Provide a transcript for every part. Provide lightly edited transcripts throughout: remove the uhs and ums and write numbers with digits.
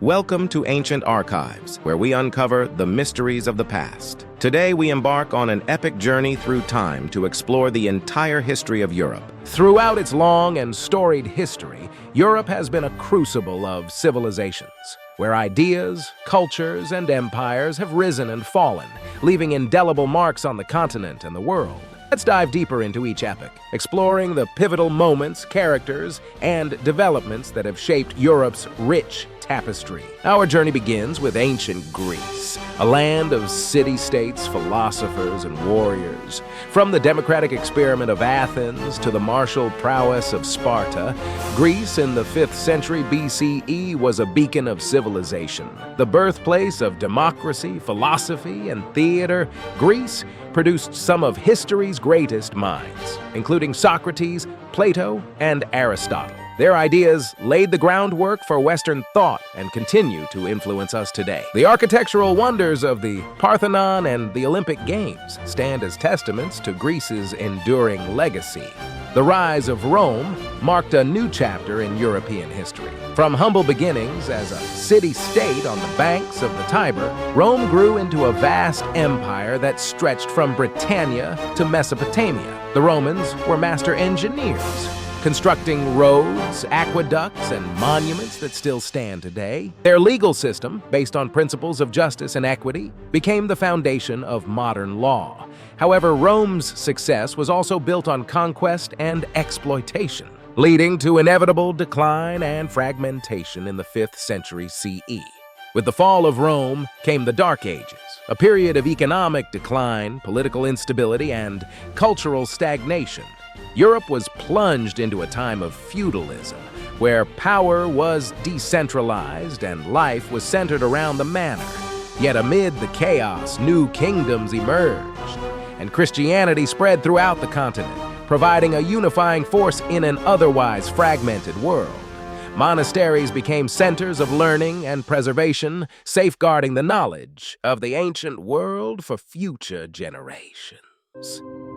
Welcome to Ancient Archives, where we uncover the mysteries of the past. Today we embark on an epic journey through time to explore the entire history of Europe. Throughout its long and storied history, Europe has been a crucible of civilizations, where ideas, cultures, and empires have risen and fallen, leaving indelible marks on the continent and the world. Let's dive deeper into each epoch, exploring the pivotal moments, characters, and developments that have shaped Europe's rich tapestry. Our journey begins with ancient Greece, a land of city-states, philosophers, and warriors. From the democratic experiment of Athens to the martial prowess of Sparta, Greece in the 5th century BCE was a beacon of civilization. The birthplace of democracy, philosophy, and theater, Greece produced some of history's greatest minds, including Socrates, Plato, and Aristotle. Their ideas laid the groundwork for Western thought and continue to influence us today. The architectural wonders of the Parthenon and the Olympic Games stand as testaments to Greece's enduring legacy. The rise of Rome marked a new chapter in European history. From humble beginnings as a city-state on the banks of the Tiber, Rome grew into a vast empire that stretched from Britannia to Mesopotamia. The Romans were master engineers, constructing roads, aqueducts, and monuments that still stand today. Their legal system, based on principles of justice and equity, became the foundation of modern law. However, Rome's success was also built on conquest and exploitation, leading to inevitable decline and fragmentation in the 5th century CE. With the fall of Rome came the Dark Ages, a period of economic decline, political instability, and cultural stagnation. Europe was plunged into a time of feudalism, where power was decentralized and life was centered around the manor. Yet amid the chaos, new kingdoms emerged, and Christianity spread throughout the continent, providing a unifying force in an otherwise fragmented world. Monasteries became centers of learning and preservation, safeguarding the knowledge of the ancient world for future generations.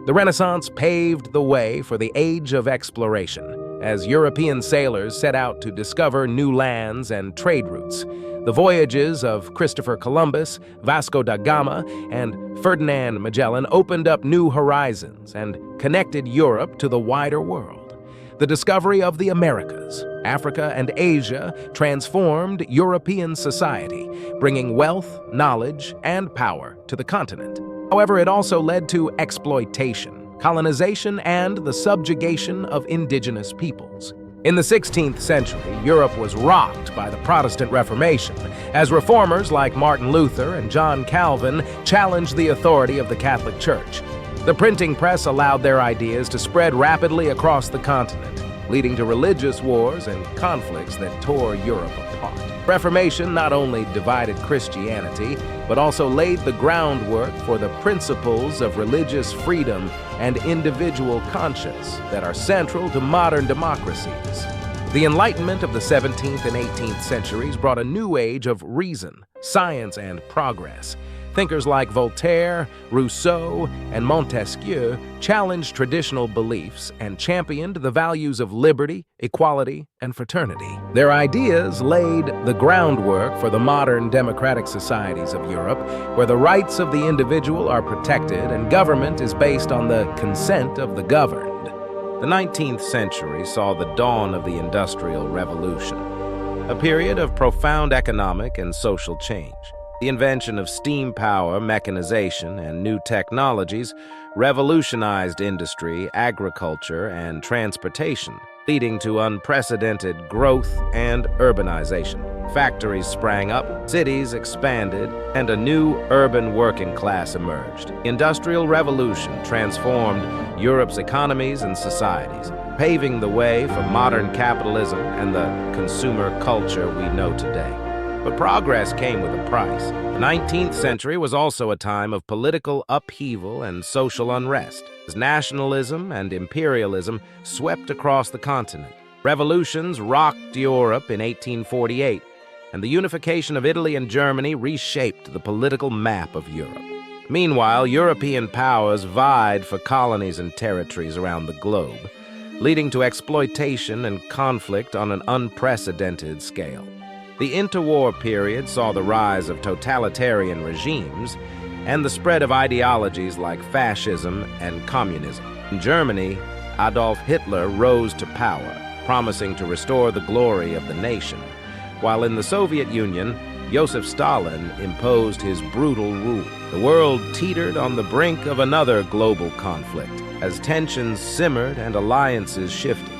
The Renaissance paved the way for the age of exploration, as European sailors set out to discover new lands and trade routes. The voyages of Christopher Columbus, Vasco da Gama, and Ferdinand Magellan opened up new horizons and connected Europe to the wider world. The discovery of the Americas, Africa, and Asia transformed European society, bringing wealth, knowledge, and power to the continent. However, it also led to exploitation, colonization, and the subjugation of indigenous peoples. In the 16th century, Europe was rocked by the Protestant Reformation, as reformers like Martin Luther and John Calvin challenged the authority of the Catholic Church. The printing press allowed their ideas to spread rapidly across the continent, leading to religious wars and conflicts that tore Europe apart. Reformation not only divided Christianity, but also laid the groundwork for the principles of religious freedom and individual conscience that are central to modern democracies. The Enlightenment of the 17th and 18th centuries brought a new age of reason, science, and progress. Thinkers like Voltaire, Rousseau, and Montesquieu challenged traditional beliefs and championed the values of liberty, equality, and fraternity. Their ideas laid the groundwork for the modern democratic societies of Europe, where the rights of the individual are protected and government is based on the consent of the governed. The 19th century saw the dawn of the Industrial Revolution, a period of profound economic and social change. The invention of steam power, mechanization, and new technologies revolutionized industry, agriculture, and transportation, leading to unprecedented growth and urbanization. Factories sprang up, cities expanded, and a new urban working class emerged. The Industrial Revolution transformed Europe's economies and societies, paving the way for modern capitalism and the consumer culture we know today. But progress came with a price. The 19th century was also a time of political upheaval and social unrest, as nationalism and imperialism swept across the continent. Revolutions rocked Europe in 1848, and the unification of Italy and Germany reshaped the political map of Europe. Meanwhile, European powers vied for colonies and territories around the globe, leading to exploitation and conflict on an unprecedented scale. The interwar period saw the rise of totalitarian regimes and the spread of ideologies like fascism and communism. In Germany, Adolf Hitler rose to power, promising to restore the glory of the nation, while in the Soviet Union, Joseph Stalin imposed his brutal rule. The world teetered on the brink of another global conflict as tensions simmered and alliances shifted.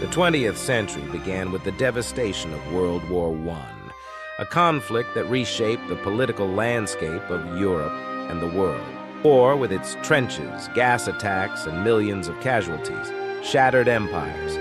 The 20th century began with the devastation of World War I, a conflict that reshaped the political landscape of Europe and the world. War, with its trenches, gas attacks, and millions of casualties, shattered empires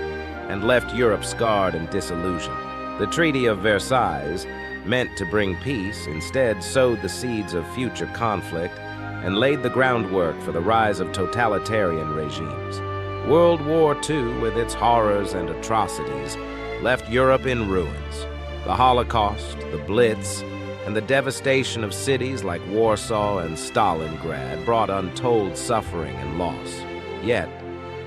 and left Europe scarred and disillusioned. The Treaty of Versailles, meant to bring peace, instead sowed the seeds of future conflict and laid the groundwork for the rise of totalitarian regimes. World War II, with its horrors and atrocities, left Europe in ruins. The Holocaust, the Blitz, and the devastation of cities like Warsaw and Stalingrad brought untold suffering and loss. Yet,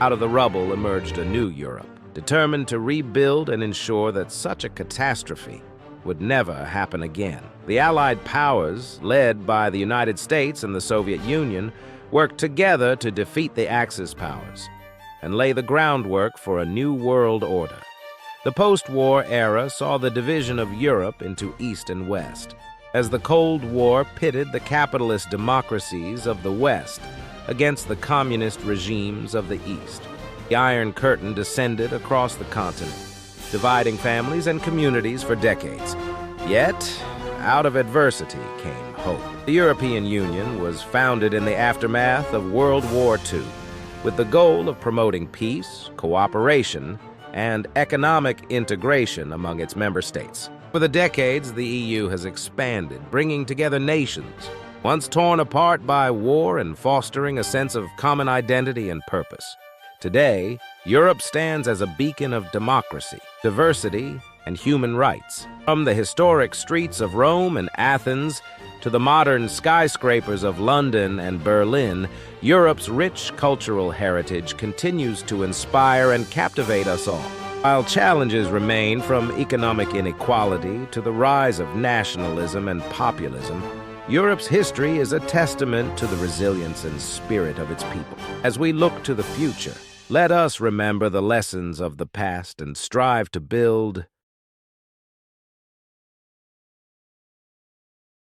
out of the rubble emerged a new Europe, determined to rebuild and ensure that such a catastrophe would never happen again. The Allied powers, led by the United States and the Soviet Union, worked together to defeat the Axis powers and lay the groundwork for a new world order. The post-war era saw the division of Europe into East and West, as the Cold War pitted the capitalist democracies of the West against the communist regimes of the East. The Iron Curtain descended across the continent, dividing families and communities for decades. Yet, out of adversity came hope. The European Union was founded in the aftermath of World War II, with the goal of promoting peace, cooperation, and economic integration among its member states. For the decades, the EU has expanded, bringing together nations, once torn apart by war and fostering a sense of common identity and purpose. Today, Europe stands as a beacon of democracy, diversity, and human rights. From the historic streets of Rome and Athens to the modern skyscrapers of London and Berlin, Europe's rich cultural heritage continues to inspire and captivate us all. While challenges remain, from economic inequality to the rise of nationalism and populism, Europe's history is a testament to the resilience and spirit of its people. As we look to the future, let us remember the lessons of the past and strive to build